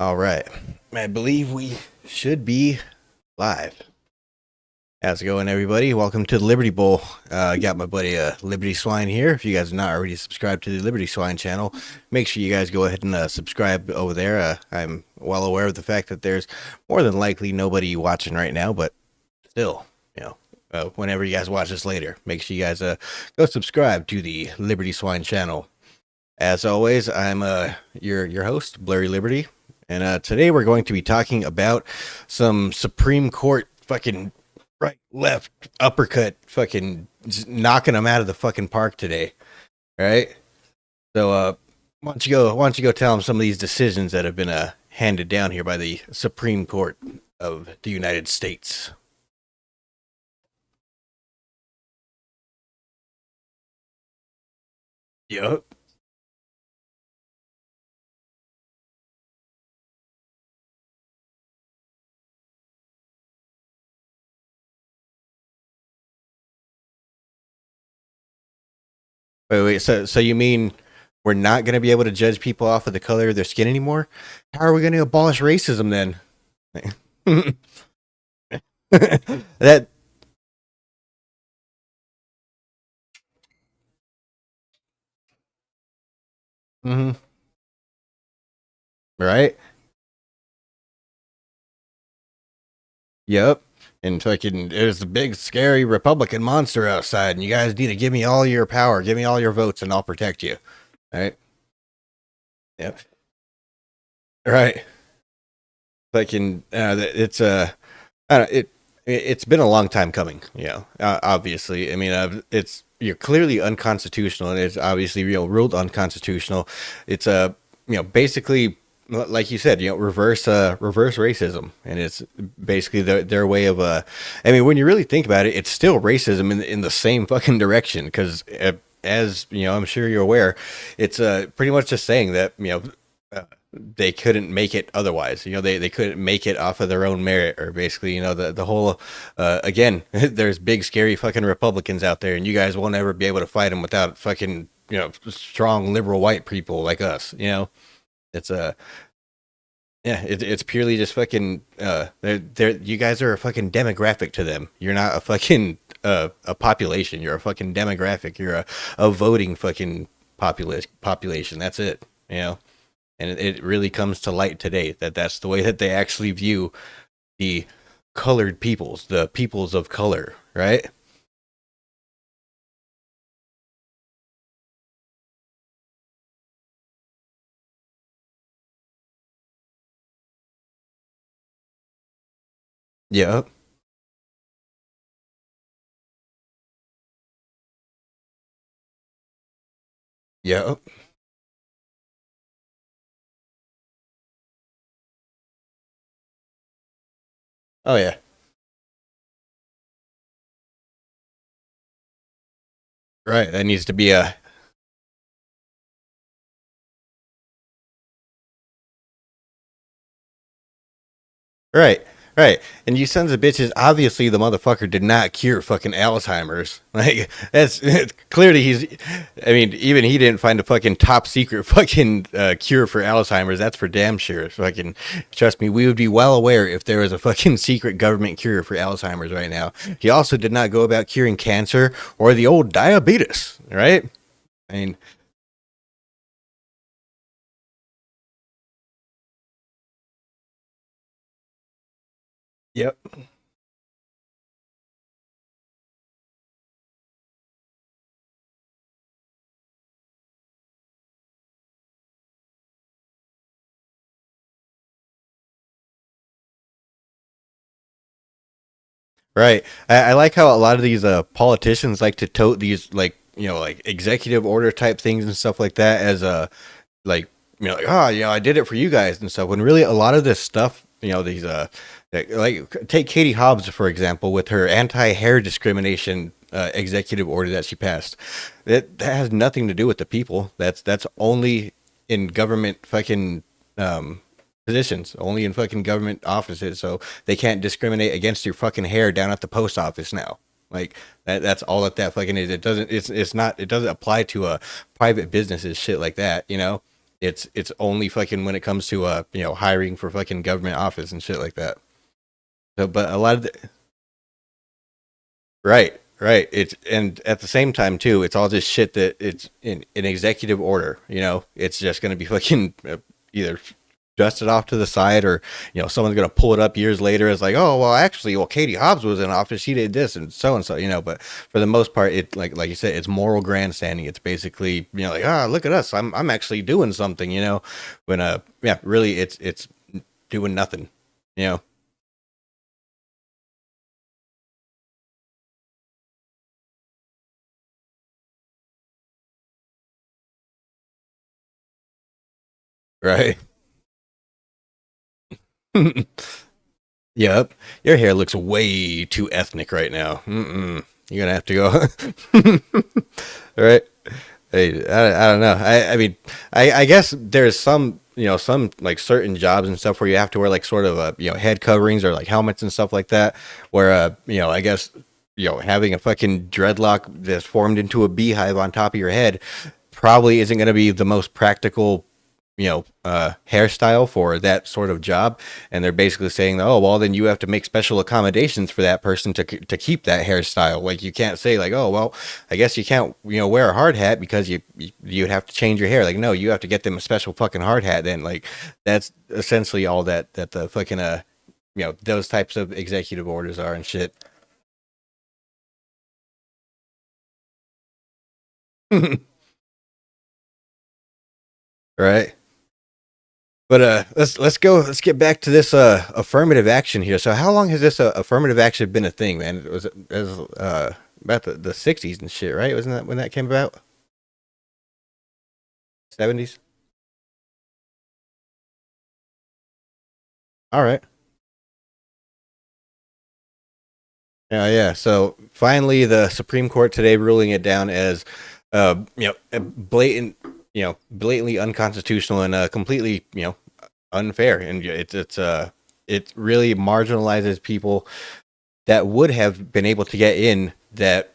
All right. I believe we should be live. How's it going, everybody? Welcome to the Liberty Bowl. I got my buddy Liberty Swine here. If you guys are not already subscribed to the Liberty Swine channel, make sure you guys go ahead and subscribe over there. I'm well aware of the fact that there's more than likely nobody watching right now, but still, whenever you guys watch this later, make sure you guys go subscribe to the Liberty Swine channel. As always, I'm your host, Blurry Liberty. And today we're going to be talking about some Supreme Court fucking right, left, uppercut, fucking just knocking them out of the fucking park today. All right. So why don't you go tell them some of these decisions that have been handed down here by the Supreme Court of the United States. Yup. Wait. So you mean we're not going to be able to judge people off of the color of their skin anymore? How are we going to abolish racism then? that mhm, right? Yep. And fucking, there's the big scary Republican monster outside, and you guys need to give me all your power, give me all your votes, and I'll protect you. All right. Yep. Right. Fucking, I don't, it's been a long time coming. Obviously. I mean, you're clearly unconstitutional, and it's obviously ruled unconstitutional. It's basically like you said, reverse racism, and it's basically their way of I mean, when you really think about it, it's still racism in the same fucking direction because as I'm sure you're aware, it's pretty much just saying that they couldn't make it otherwise. They couldn't make it off of their own merit, or basically, the whole again, there's big scary fucking Republicans out there, and you guys won't ever be able to fight them without fucking strong liberal white people like us. It's yeah, it's purely just fucking they're you guys are a fucking demographic to them. You're not a fucking a population. You're a fucking demographic. You're a voting fucking population. That's it. And it really comes to light today that that's the way that they actually view the colored peoples, the peoples of color, right? Yep. Yep. Oh yeah. Right. That needs to be a right. Right. And you sons of bitches, obviously the motherfucker did not cure fucking Alzheimer's. Like, that's clearly I mean, even he didn't find a fucking top secret fucking cure for Alzheimer's. That's for damn sure. Fucking, trust me, we would be well aware if there was a fucking secret government cure for Alzheimer's right now. He also did not go about curing cancer or the old diabetes, right? I mean, yep. Right. I like how a lot of these politicians like to tote these like like executive order type things and stuff like that as like like, oh I did it for you guys and stuff, when really a lot of this stuff, these like take Katie Hobbs for example, with her anti-hair discrimination executive order that she passed. That has nothing to do with the people. That's only in government fucking positions, only in fucking government offices, so they can't discriminate against your fucking hair down at the post office now. Like that's all that fucking is. It doesn't. It's not. It doesn't apply to private businesses, shit like that. It's only fucking when it comes to hiring for fucking government office and shit like that. So, but a lot of right, right. It's and at the same time too, it's all just shit that it's in an executive order. It's just going to be fucking either dusted off to the side, or someone's going to pull it up years later as like, oh well, actually, well, Katie Hobbs was in office, she did this and so and so. But for the most part, it like you said, it's moral grandstanding. It's basically like, look at us, I'm actually doing something. When yeah, really, it's doing nothing. You know, right? Yep. Your hair looks way too ethnic right now. Mm-mm. You're gonna have to go. All right. Hey, I don't know. I mean, I guess there's some like certain jobs and stuff where you have to wear like sort of head coverings or like helmets and stuff like that. Where I guess having a fucking dreadlock that's formed into a beehive on top of your head probably isn't going to be the most practical hairstyle for that sort of job. And they're basically saying, oh well, then you have to make special accommodations for that person to keep that hairstyle. Like you can't say like, oh well, I guess you can't wear a hard hat because you'd have to change your hair. Like no, you have to get them a special fucking hard hat. Then like that's essentially all that the fucking those types of executive orders are and shit. Right. But let's get back to this affirmative action here. So how long has this affirmative action been a thing, man? Was about the 60s and shit, right? Wasn't that when that came about? 70s? All right. Yeah, yeah. So finally the Supreme Court today ruling it down as a blatantly unconstitutional and completely, unfair, and it really marginalizes people that would have been able to get in that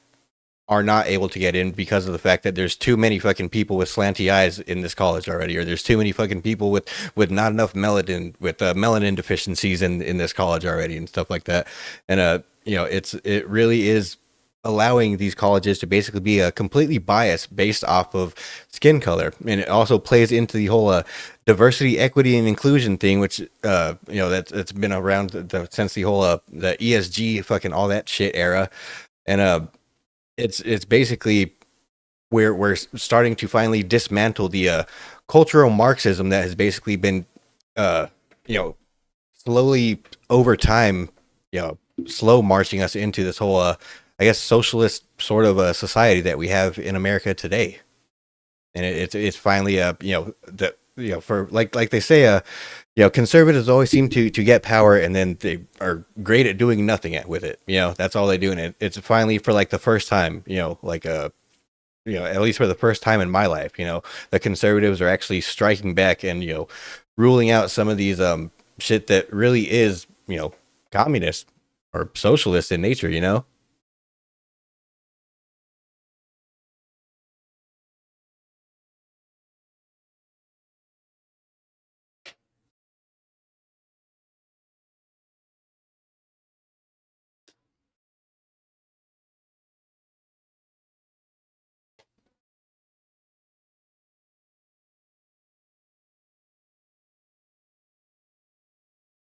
are not able to get in because of the fact that there's too many fucking people with slanty eyes in this college already, or there's too many fucking people with not enough melanin with melanin deficiencies in this college already and stuff like that. And it really is allowing these colleges to basically be completely biased based off of skin color, and it also plays into the whole diversity, equity, and inclusion thing, which that's been around since the whole the ESG fucking all that shit era. And it's basically we're starting to finally dismantle the cultural Marxism that has basically been uh, you know slowly over time, slow marching us into this whole I guess socialist sort of a society that we have in America today. And it's finally for like they say conservatives always seem to get power and then they are great at doing nothing with it. That's all they do, and it's finally for like the first time, like at least for the first time in my life, the conservatives are actually striking back and ruling out some of these shit that really is communist or socialist in nature.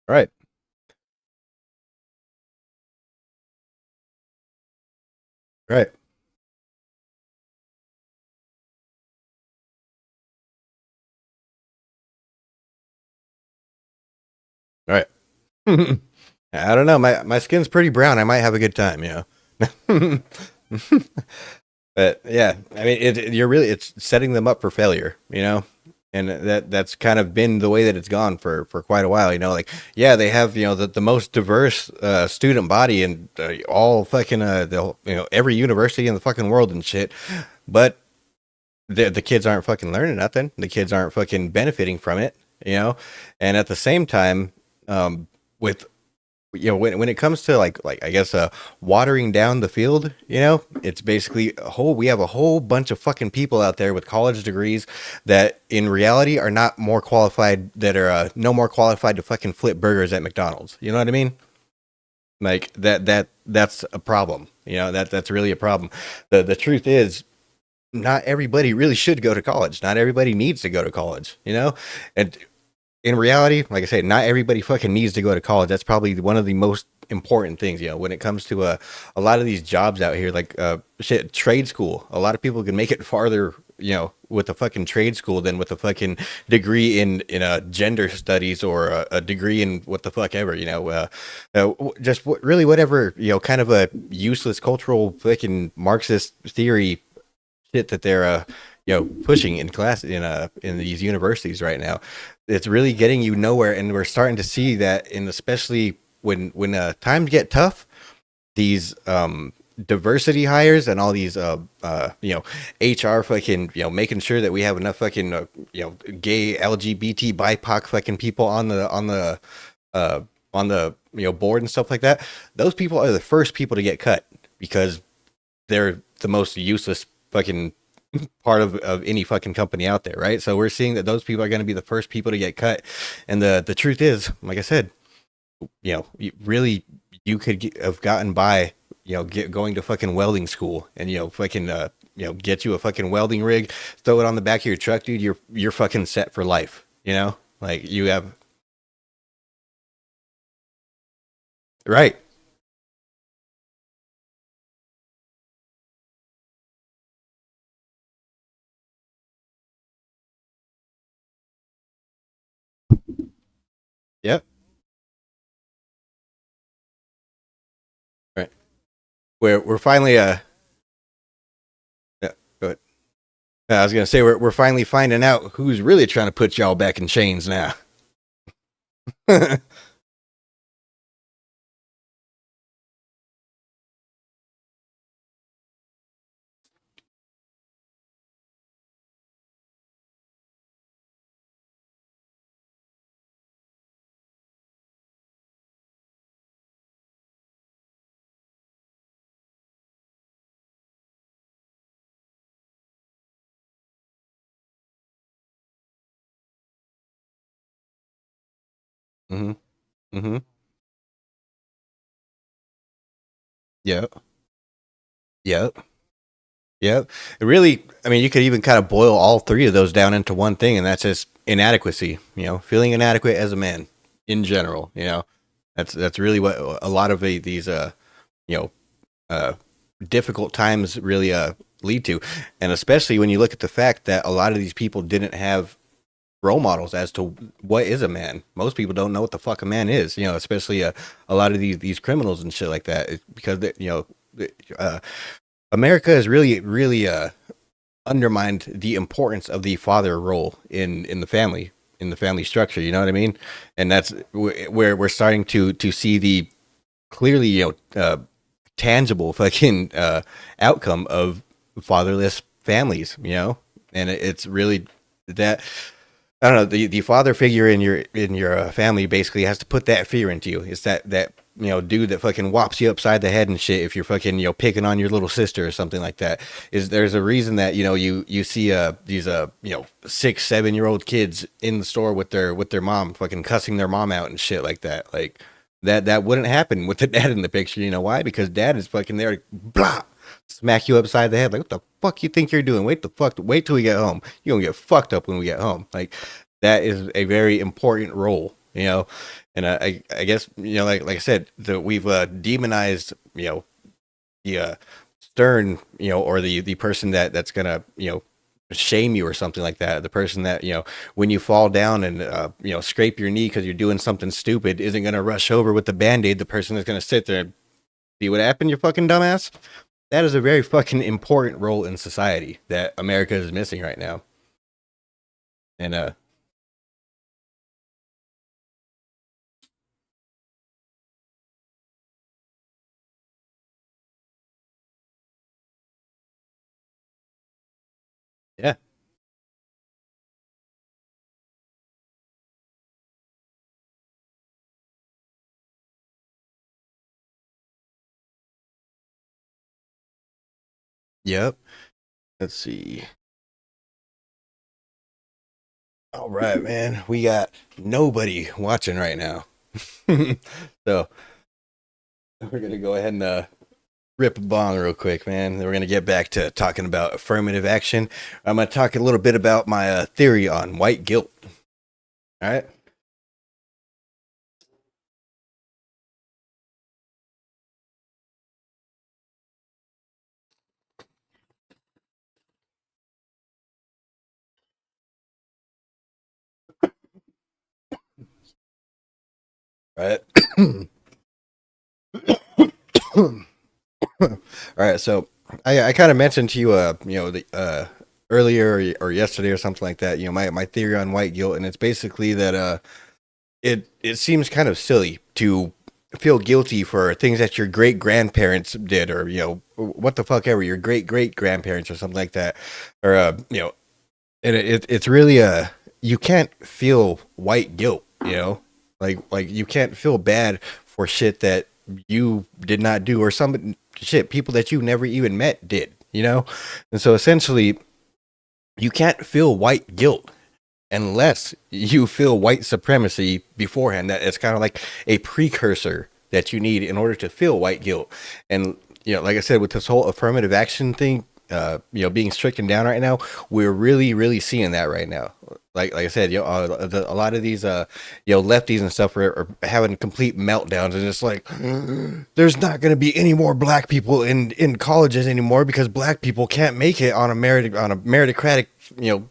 Right, right, right. I don't know. My skin's pretty brown. I might have a good time. But yeah, I mean, it's setting them up for failure. And that's kind of been the way that it's gone for quite a while. Like yeah, they have the most diverse student body and all fucking every university in the fucking world and shit, but the kids aren't fucking learning nothing. The kids aren't fucking benefiting from it. And at the same time, with when it comes to like I guess watering down the field, it's basically a whole we have a whole bunch of fucking people out there with college degrees that in reality are not more qualified, that are no more qualified to fucking flip burgers at McDonald's. You know what I mean? Like that's a problem. That's really a problem. The truth is, not everybody really should go to college. Not everybody needs to go to college. And in reality, like I said, not everybody fucking needs to go to college. That's probably one of the most important things, when it comes to a lot of these jobs out here, like shit, trade school. A lot of people can make it farther, with a fucking trade school than with a fucking degree in gender studies or a degree in what the fuck ever, just really whatever, kind of a useless cultural fucking Marxist theory shit that they're pushing in class in these universities right now. It's really getting you nowhere, and we're starting to see that, in especially when times get tough, these diversity hires and all these HR fucking, making sure that we have enough fucking gay LGBT BIPOC fucking people uh on the board and stuff like that. Those people are the first people to get cut because they're the most useless fucking part of any fucking company out there, right? So we're seeing that those people are going to be the first people to get cut. And the truth is, like I said, really, you could have gotten by, going to fucking welding school and, fucking, get you a fucking welding rig, throw it on the back of your truck, dude. You're fucking set for life, like you have, right. Yep. Right. We're finally, yeah, go ahead. I was gonna say we're finally finding out who's really trying to put y'all back in chains now. Hmm. Hmm. Yep. Yep. Yep. It really, I mean, you could even kind of boil all three of those down into one thing, and that's just inadequacy. Feeling inadequate as a man in general. That's really what a lot of these you know uh difficult times really lead to, and especially when you look at the fact that a lot of these people didn't have role models as to what is a man. Most people don't know what the fuck a man is. Especially a lot of these criminals and shit like that, because uh, America has really undermined the importance of the father role in the family structure. You know what I mean? And that's where we're starting to see the clearly tangible fucking outcome of fatherless families. And it's really that. I don't know, the father figure in your family basically has to put that fear into you. It's that dude that fucking whops you upside the head and shit if you're fucking picking on your little sister or something like that. Is there's a reason that you see these 6 7 year old kids in the store with their mom fucking cussing their mom out and shit like that. Like that wouldn't happen with the dad in the picture. You know why? Because dad is fucking there to blah smack you upside the head. Like, what the fuck you think you're doing? Wait till we get home. You're gonna get fucked up when we get home. Like, that is a very important role. And I guess like I said, we've demonized the stern, or the person that's gonna shame you or something like that. The person that when you fall down and scrape your knee because you're doing something stupid isn't gonna rush over with the band-aid. The person is gonna sit there and see what happened, you fucking dumbass. That is a very fucking important role in society that America is missing right now. And yeah. Yep. Let's see. All right, man. We got nobody watching right now. So we're gonna go ahead and rip a bong real quick, man. Then we're gonna get back to talking about affirmative action. I'm gonna talk a little bit about my theory on white guilt. All right. All right. All right. So I kind of mentioned to you, the earlier or yesterday or something like that. My theory on white guilt, and it's basically that it seems kind of silly to feel guilty for things that your great grandparents did, or what the fuck ever, your great grandparents or something like that, or and it's really you can't feel white guilt, like you can't feel bad for shit that you did not do, or some shit people that you never even met did, and so essentially you can't feel white guilt unless you feel white supremacy beforehand. That it's kind of like a precursor that you need in order to feel white guilt. And like I said, with this whole affirmative action thing, being stricken down right now, we're really, really seeing that right now. Like I said, a lot of these, lefties and stuff are having complete meltdowns, and it's like, there's not going to be any more black people in colleges anymore because black people can't make it on a meritocratic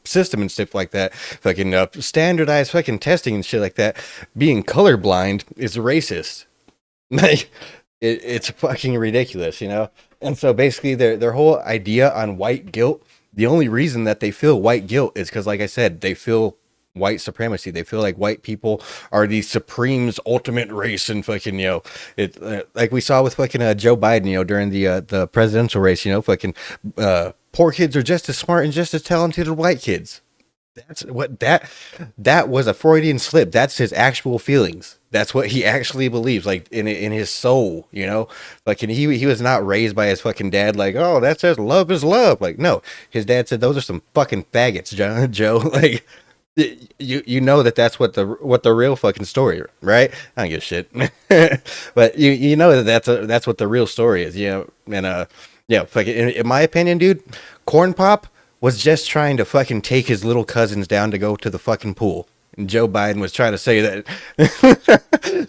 system and stuff like that. Fucking standardized fucking testing and shit like that. Being colorblind is racist. Like it's fucking ridiculous, And so basically, their whole idea on white guilt. The only reason that they feel white guilt is because, like I said, they feel white supremacy. They feel like white people are the supreme's ultimate race, and fucking it like we saw with fucking Joe Biden, during the presidential race, fucking poor kids are just as smart and just as talented as white kids. That's what that was a Freudian slip. That's his actual feelings. That's what he actually believes, like in his soul, Like, and he was not raised by his fucking dad, like, oh, that says love is love. Like, no, his dad said those are some fucking faggots, Joe. Like, you know that's what the real fucking story, right? I don't give a shit, but you know that's what the real story is, and fucking in my opinion, dude, Corn Pop was just trying to fucking take his little cousins down to go to the fucking pool. And Joe Biden was trying to say that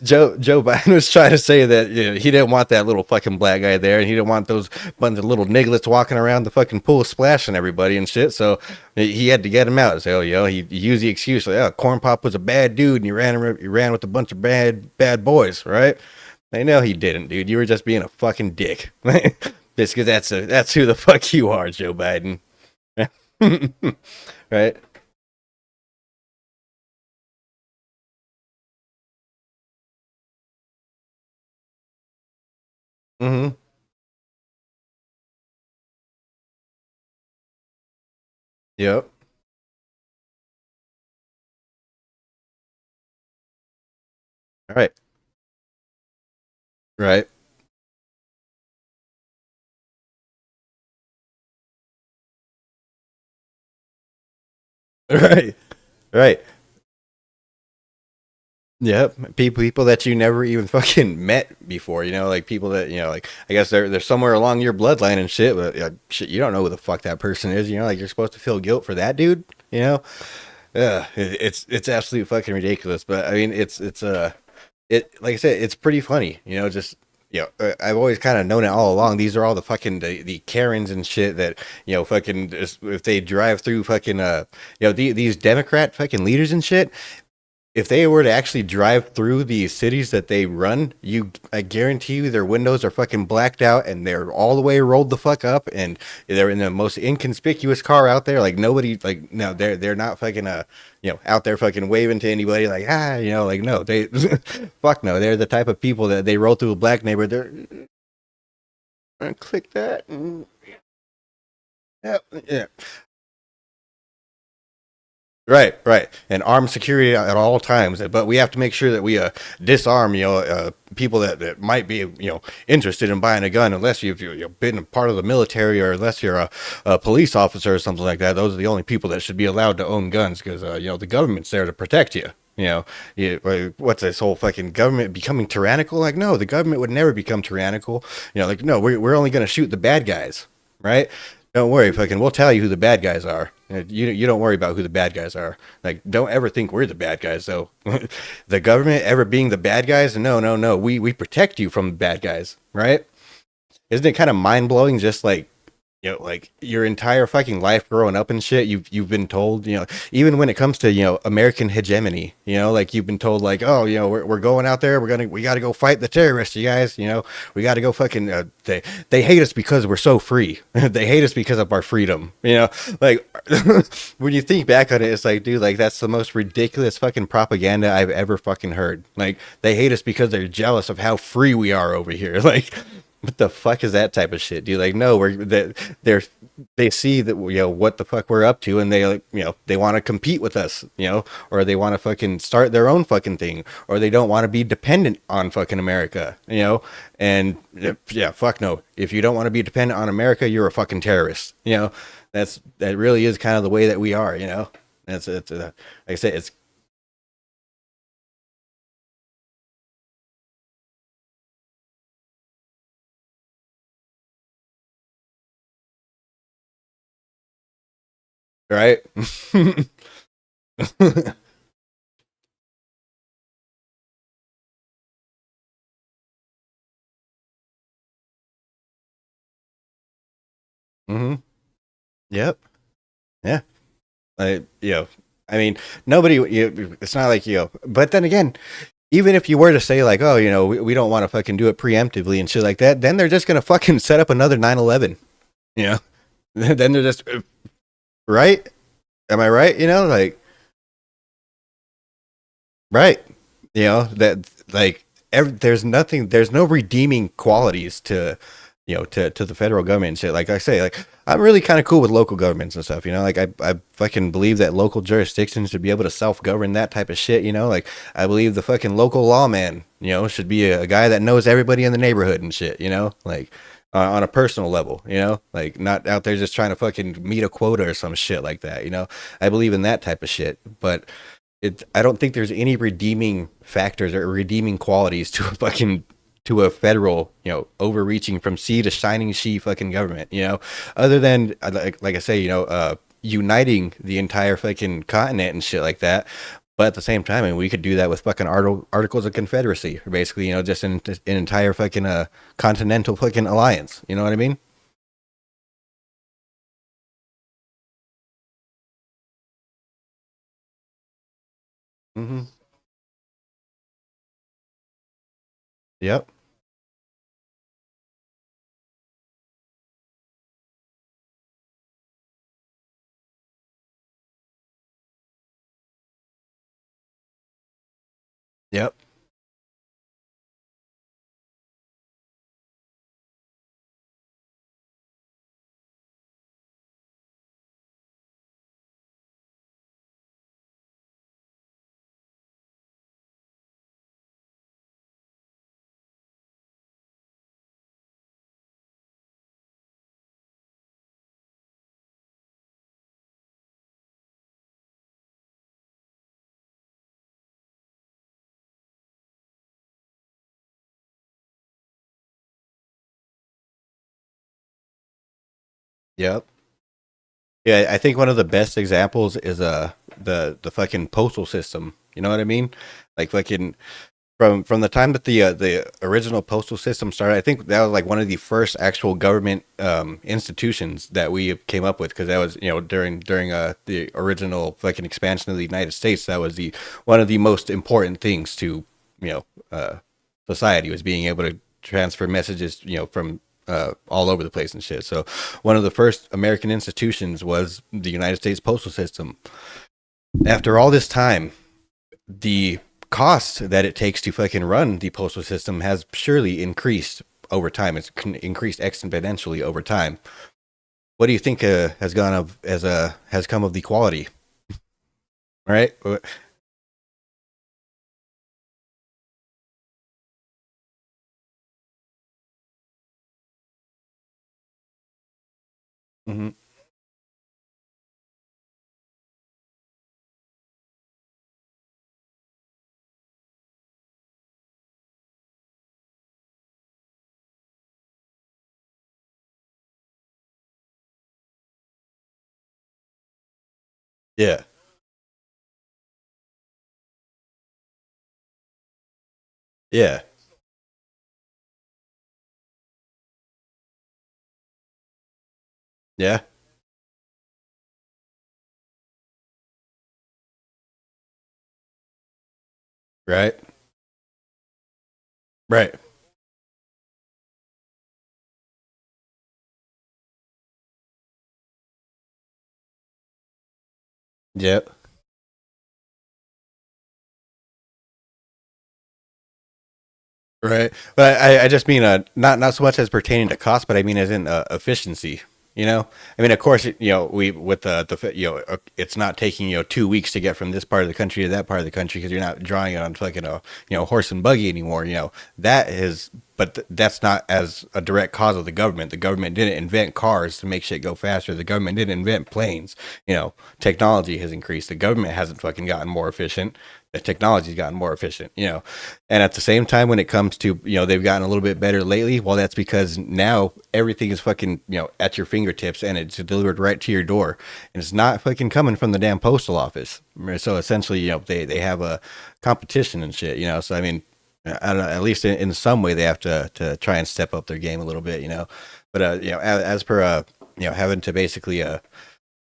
Joe Biden was trying to say that he didn't want that little fucking black guy there, and he didn't want those bunch of little nigglets walking around the fucking pool splashing everybody and shit. So he had to get him out and say, oh, he used the excuse like, oh, Corn Pop was a bad dude, and he ran with a bunch of bad boys, right? I know he didn't, dude. You were just being a fucking dick. Just because that's who the fuck you are, Joe Biden. Right? Mm-hmm. Yep. All right. Right. Right. Right. Yep. People that you never even fucking met before, like people that, like I guess they're somewhere along your bloodline and shit, but shit, you don't know who the fuck that person is, like you're supposed to feel guilt for that dude, Yeah, it's absolutely fucking ridiculous, but I mean it like I said, it's pretty funny, just I've always kind of known it all along. These are all the Karens and shit that fucking if they drive through fucking these Democrat fucking leaders and shit. If they were to actually drive through the cities that they run, I guarantee you their windows are fucking blacked out and they're all the way rolled the fuck up, and they're in the most inconspicuous car out there. Like nobody, like no, they're not fucking out there fucking waving to anybody like like no, they fuck no, they're the type of people that they roll through a black neighborhood. They're click that. Yeah, yeah. Right, right, and armed security at all times. But we have to make sure that we disarm, people that might be, interested in buying a gun, unless you've been a part of the military, or unless you're a police officer or something like that. Those are the only people that should be allowed to own guns, because the government's there to protect you. What's this whole fucking government becoming tyrannical? Like, no, the government would never become tyrannical. Like, no, we're only going to shoot the bad guys, right? Don't worry, fucking, we'll tell you who the bad guys are. You don't worry about who the bad guys are. Like, don't ever think we're the bad guys, though. The government ever being the bad guys? No, no, no. We protect you from the bad guys, right? Isn't it kind of mind blowing? Just like, like your entire fucking life growing up and shit, you've been told, even when it comes to, American hegemony, like you've been told, like, oh, we're going out there, we got to go fight the terrorists, you guys, we got to go fucking, they hate us because we're so free. They hate us because of our freedom, like when you think back on it, it's like, dude, like that's the most ridiculous fucking propaganda I've ever fucking heard. Like, they hate us because they're jealous of how free we are over here. Like, what the fuck is that type of shit, dude? Like, no, they see that, what the fuck we're up to, and they, like, they want to compete with us, or they want to fucking start their own fucking thing, or they don't want to be dependent on fucking America, and yeah, fuck no. If you don't want to be dependent on America, you're a fucking terrorist, that really is kind of the way that we are, it's like I said, it's right. Hmm. Yep. Yeah. I mean, nobody, it's not like, but then again, even if you were to say, like, oh, we don't want to fucking do it preemptively and shit like that, then they're just going to fucking set up another 9/11. Yeah. Then they're just, right? Am I right? Like, right. That, like, there's no redeeming qualities to, to the federal government and shit. Like I say, like, I'm really kind of cool with local governments and stuff, like I fucking believe that local jurisdictions should be able to self-govern that type of shit, like I believe the fucking local lawman, should be a guy that knows everybody in the neighborhood and shit, like on a personal level, like not out there just trying to fucking meet a quota or some shit like that, I believe in that type of shit, but I don't think there's any redeeming factors or redeeming qualities to a fucking to a federal, overreaching from sea to shining she fucking government, other than like I say, uniting the entire fucking continent and shit like that. But at the same time, I mean, we could do that with fucking articles of confederacy, or basically, just an entire fucking continental fucking alliance. You know what I mean? Mm-hmm. Yep. Yep. Yep. Yeah, I think one of the best examples is the fucking postal system. You know what I mean? Like fucking from the time that the original postal system started, I think that was like one of the first actual government institutions that we came up with, because that was, during the original fucking expansion of the United States. That was the one of the most important things to, you know society, was being able to transfer messages, from all over the place and shit. So one of the first American institutions was the United States postal system. After all this time, the cost that it takes to fucking run the postal system has surely increased over time. It's increased exponentially over time. What do you think has gone of as has come of the quality? right? Hmm. Yeah, yeah, yeah, right, right, yep. Right. But I just mean not so much as pertaining to cost, but I mean as in efficiency. You know, I mean, of course, we with it's not taking 2 weeks to get from this part of the country to that part of the country because you're not drawing it on fucking horse and buggy anymore. That is, but that's not as a direct cause of the government. The government didn't invent cars to make shit go faster. The government didn't invent planes. Technology has increased. The government hasn't fucking gotten more efficient. The technology's gotten more efficient. And at the same time, when it comes to, they've gotten a little bit better lately. Well, that's because now everything is fucking, at your fingertips and it's delivered right to your door. And it's not fucking coming from the damn postal office. So essentially, they have a competition and shit, So, I mean, I don't know, at least in some way they have to try and step up their game a little bit. But, as per, having to basically,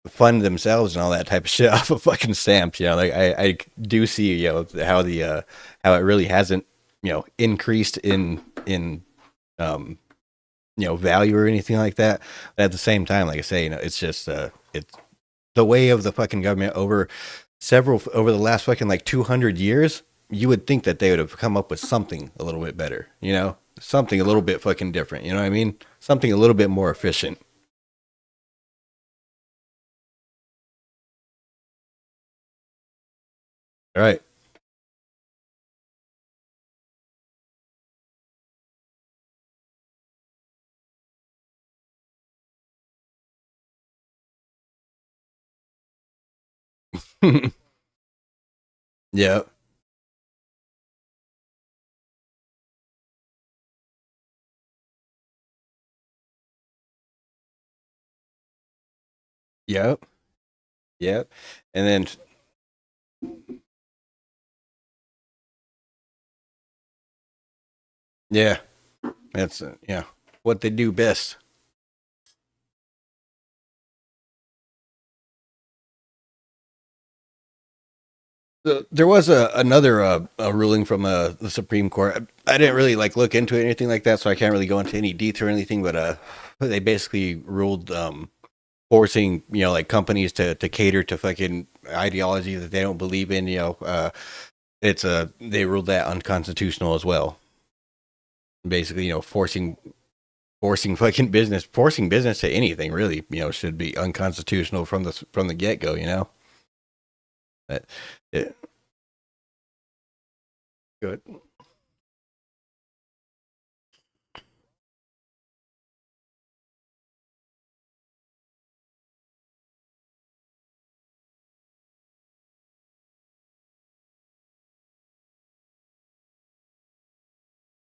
fund themselves and all that type of shit off of fucking stamps. Like I do see, how how it really hasn't, increased in um, value or anything like that. But at the same time, like I say, it's just it's the way of the fucking government over the last fucking like 200 years. You would think that they would have come up with something a little bit better, something a little bit fucking different. You know what I mean? Something a little bit more efficient. All right. Yeah. Yep. Yep. And then yeah, that's yeah, what they do best. There was another a ruling from the Supreme Court. I didn't really like look into it or anything like that, so I can't really go into any detail or anything. But they basically ruled forcing like companies to cater to fucking ideology that they don't believe in. It's they ruled that unconstitutional as well. Basically, forcing business to anything really, should be unconstitutional from the get go. But it, good.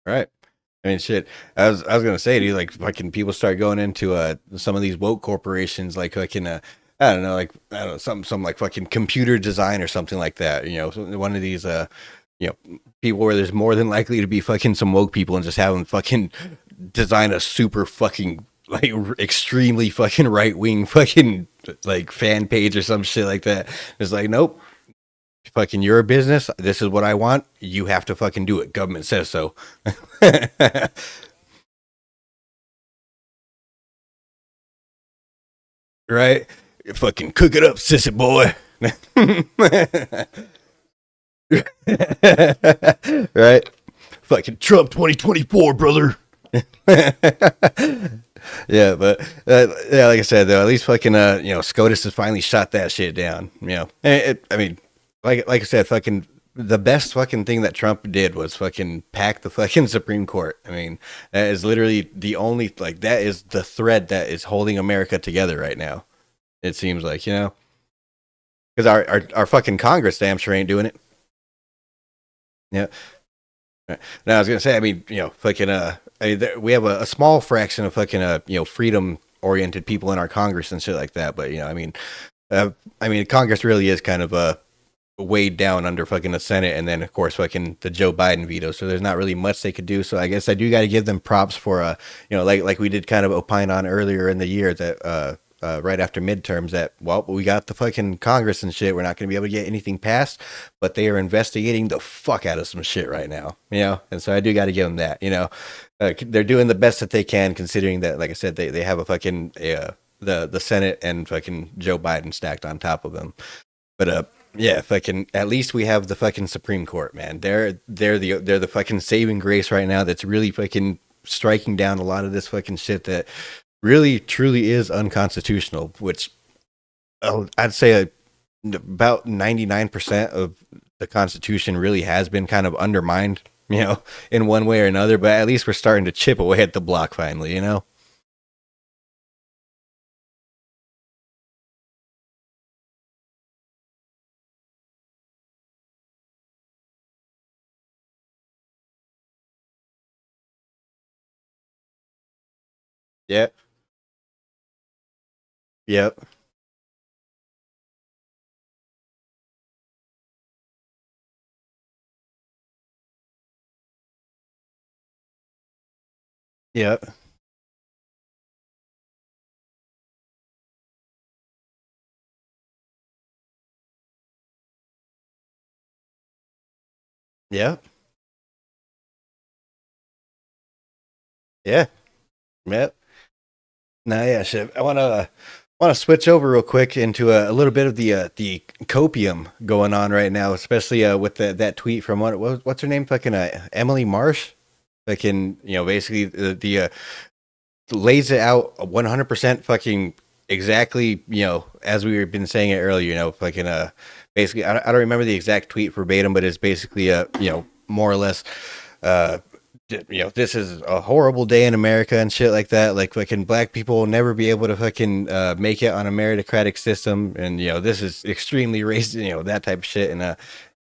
Right. I mean, shit. I was gonna say, dude, like fucking people start going into some of these woke corporations, like fucking I don't know, like I don't know, some like fucking computer design or something like that. One of these people where there's more than likely to be fucking some woke people and just have them fucking design a super fucking like extremely fucking right wing fucking like fan page or some shit like that. It's like, nope, fucking you're a business. This is what I want. You have to fucking do it. Government says so. Right? Fucking cook it up, sissy boy. Right? Fucking Trump 2024, brother. Yeah, but yeah, like I said, though, at least fucking SCOTUS has finally shot that shit down. I mean, like I said, fucking the best fucking thing that Trump did was fucking pack the fucking Supreme Court. I mean, that is literally the only like that is the thread that is holding America together right now. It seems like, you know, because our fucking Congress damn sure ain't doing it. Yeah. Now I was gonna say, I mean, you know, fucking I mean, we have a small fraction of fucking you know, freedom oriented people in our Congress and shit like that. But you know, uh, I mean, Congress really is kind of weighed down under fucking the Senate, and then of course fucking the Joe Biden veto. So there's not really much they could do. So I guess I do got to give them props for you know, like we did kind of opine on earlier in the year that right after midterms that well we got the fucking Congress and shit. We're not going to be able to get anything passed, but they are investigating the fuck out of some shit right now. You know, and so I do got to give them that. You know, they're doing the best that they can considering that, like I said, they have a fucking the Senate and fucking Joe Biden stacked on top of them. But yeah, fucking at least we have the fucking Supreme Court, man. They're the fucking saving grace right now that's really fucking striking down a lot of this fucking shit that really truly is unconstitutional, which I'd say about 99% of the Constitution really has been kind of undermined, you know, in one way or another, but at least we're starting to chip away at the block finally, you know? Yeah. Yep. Yep. Yep. Yeah. Yep. No, yeah, shit. I want to switch over real quick into a little bit of the copium going on right now, especially with that tweet from what's her name, fucking Emily Marsh, fucking you know basically the lays it out 100% fucking exactly, you know, as we have been saying it earlier, you know, fucking basically I don't remember the exact tweet verbatim, but it's basically you know, more or less uh you know, this is a horrible day in America and shit like that. Like fucking black people will never be able to fucking make it on a meritocratic system, and you know this is extremely racist. You know that type of shit, and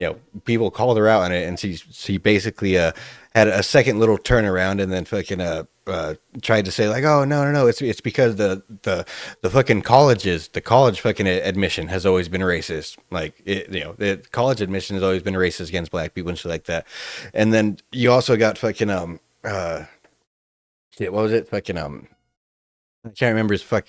you know people called her out on it, and she basically had a second little turnaround, and then fucking tried to say like, oh no, it's because the fucking colleges, the college fucking admission has always been racist. Like it, you know, the college admission has always been racist against black people and shit like that. And then you also got fucking shit, what was it? Fucking I can't remember his fuck.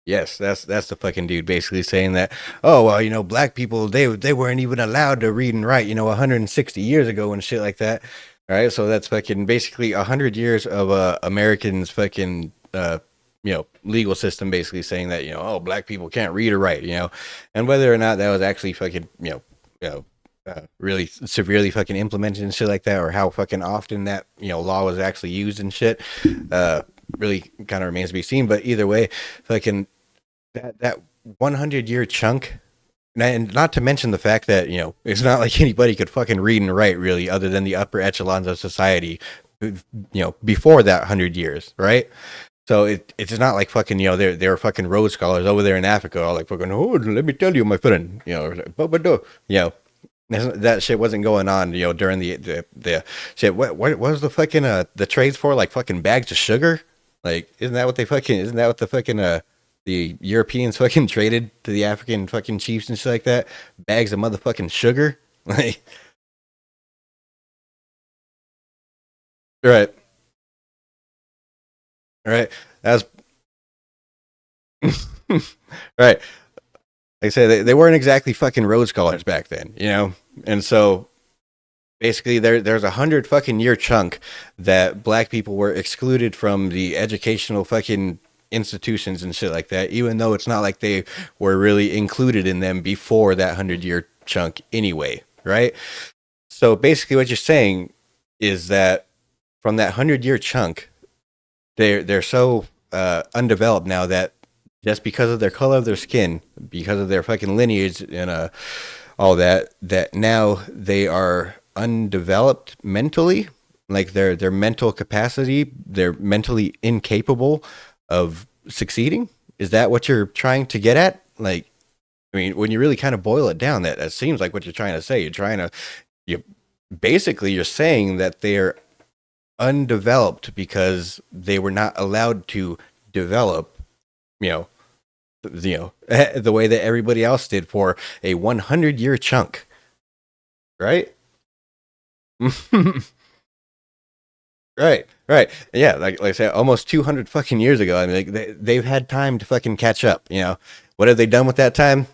Yes, that's the fucking dude basically saying that. Oh well, you know, black people they weren't even allowed to read and write. You know, 160 years ago and shit like that. All right, so that's fucking basically 100 years of Americans fucking you know legal system basically saying that you know oh black people can't read or write, you know, and whether or not that was actually fucking you know really severely fucking implemented and shit like that, or how fucking often that you know law was actually used and shit, uh, really kind of remains to be seen. But either way, fucking that 100-year chunk, and not to mention the fact that you know it's not like anybody could fucking read and write really, other than the upper echelons of society, you know, before that 100 years, right? So it's not like fucking you know they're fucking Rhodes scholars over there in Africa, all like fucking oh let me tell you my friend, you know, you know that shit wasn't going on, you know, during the shit. What was the fucking the trades for? Like fucking bags of sugar? Like isn't that what the fucking the Europeans fucking traded to the African fucking chiefs and shit like that? Bags of motherfucking sugar? Like right. Right. That's right. Like I say, they weren't exactly fucking Rhodes scholars back then, you know? And so basically there's 100 fucking year chunk that black people were excluded from the educational fucking institutions and shit like that, even though it's not like they were really included in them before that 100 year chunk anyway, right? So basically what you're saying is that from that 100 year chunk, they're so undeveloped now that just because of their color of their skin, because of their fucking lineage and all that now they are undeveloped mentally, like their mental capacity, they're mentally incapable of succeeding. Is that what you're trying to get at? Like, I mean, when you really kind of boil it down, that seems like what you're trying to say. You basically you're saying that they're undeveloped because they were not allowed to develop, you know, the way that everybody else did for a 100-year chunk, right? Right. Yeah, like I said, almost 200 fucking years ago. I mean, like they've had time to fucking catch up. What have they done with that time?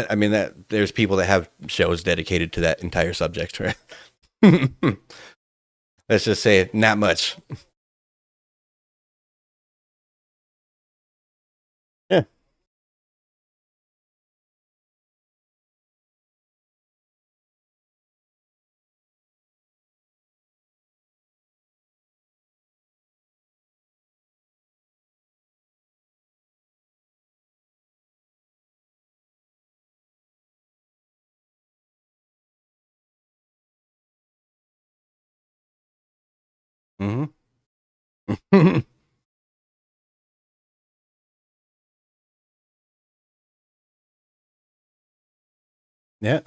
I mean, that there's people that have shows dedicated to that entire subject, right? Let's just say not much. Yeah. Hmm. Yeah.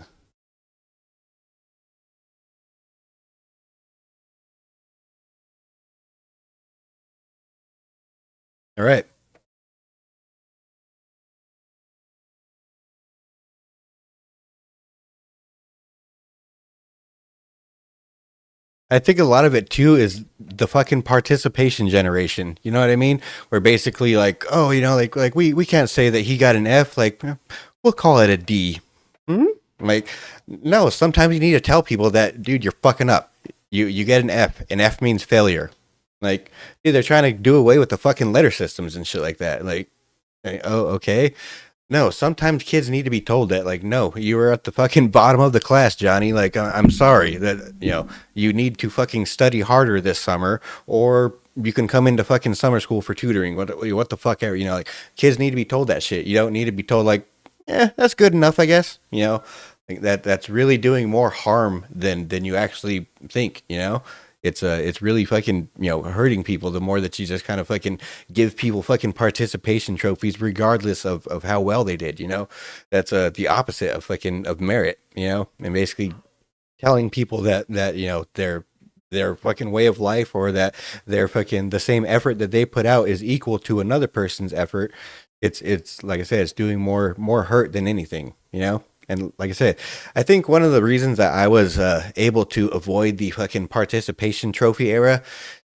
All right. I think a lot of it too is the fucking participation generation. You know what I mean? Where basically like, oh, like we can't say that he got an F. Like, we'll call it a D. Hmm? Like, no. Sometimes you need to tell people that, dude, you're fucking up. You get an F. An F means failure. Like, dude, they're trying to do away with the fucking letter systems and shit like that. Like, oh, okay. No, sometimes kids need to be told that, like, no, you were at the fucking bottom of the class, Johnny. Like, I'm sorry that, you need to fucking study harder this summer, or you can come into fucking summer school for tutoring. What the fuck ever, like, kids need to be told that shit. You don't need to be told, like, that's good enough, I guess, like that's really doing more harm than you actually think. It's really fucking hurting people the more that you just kind of fucking give people fucking participation trophies regardless of how well they did. That's the opposite of fucking of merit. And basically telling people that their fucking way of life, or that their fucking the same effort that they put out is equal to another person's effort. It's like I said, it's doing more hurt than anything. And like I said, I think one of the reasons that I was able to avoid the fucking participation trophy era,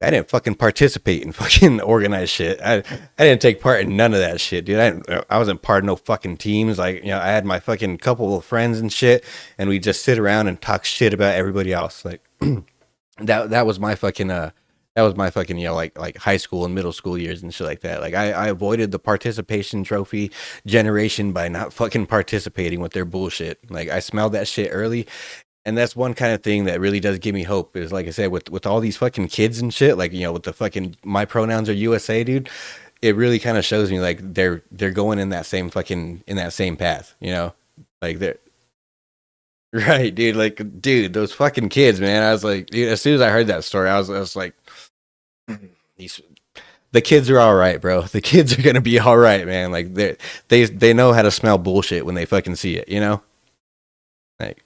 I didn't fucking participate in fucking organized shit. I didn't take part in none of that shit, dude. I wasn't part of no fucking teams. Like, I had my fucking couple of friends and shit, and we just sit around and talk shit about everybody else. Like, that was my fucking like high school and middle school years and shit like that. Like, I avoided the participation trophy generation by not fucking participating with their bullshit. Like, I smelled that shit early, and that's one kind of thing that really does give me hope. Is, like I said, with all these fucking kids and shit, like, with the fucking my pronouns are USA, dude. It really kind of shows me like they're going in that same path. Like, they're right, dude. Like, dude, those fucking kids, man. I was like, dude, as soon as I heard that story, I was like, these the kids are all right, bro. The kids are gonna be all right, man. Like, they know how to smell bullshit when they fucking see it. Like,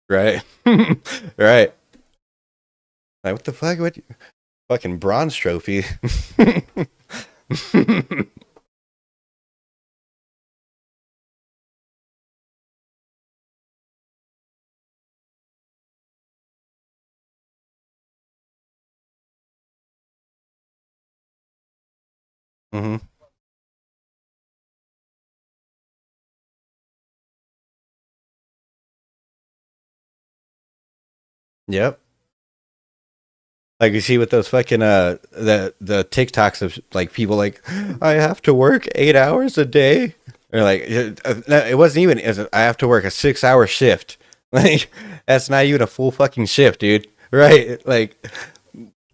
right, right. Like, what the fuck? What fucking bronze trophy? Hmm. Yep. Like, you see with those fucking the TikToks of like people like, I have to work 8 hours a day. Or like, no, it wasn't even. I have to work a 6 hour shift. Like, that's not even a full fucking shift, dude. Right? Like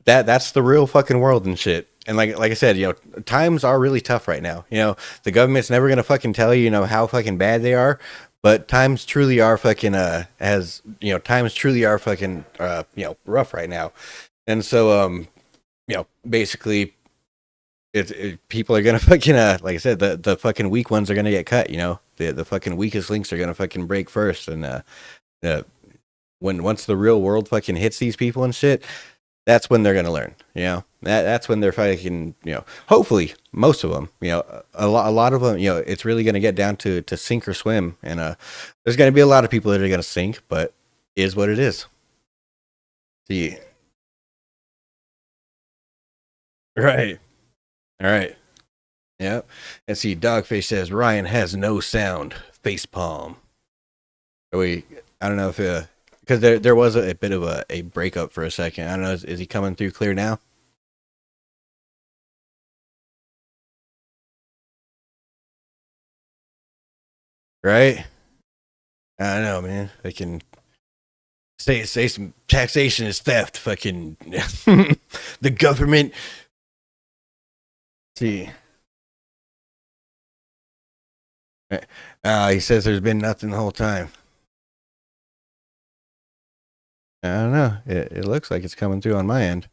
that's the real fucking world and shit. And like I said, times are really tough right now. The government's never gonna fucking tell you, how fucking bad they are. But times truly are fucking times truly are fucking rough right now. And so basically people are gonna fucking like I said, the fucking weak ones are gonna get cut. The fucking weakest links are gonna fucking break first. And uh once the real world fucking hits these people and shit, that's when they're gonna learn. That's when they're fucking. Hopefully most of them. A lot of them. It's really gonna get down to sink or swim. And there's gonna be a lot of people that are gonna sink, but is what it is. See, right, all right. Yep. And see, Dogface says Ryan has no sound. Face palm. I don't know if because there was a bit of a breakup for a second. I don't know. Is he coming through clear now? Right. I don't know, man. They can say some taxation is theft. Fucking the government. See, he says there's been nothing the whole time. I don't know. It looks like it's coming through on my end.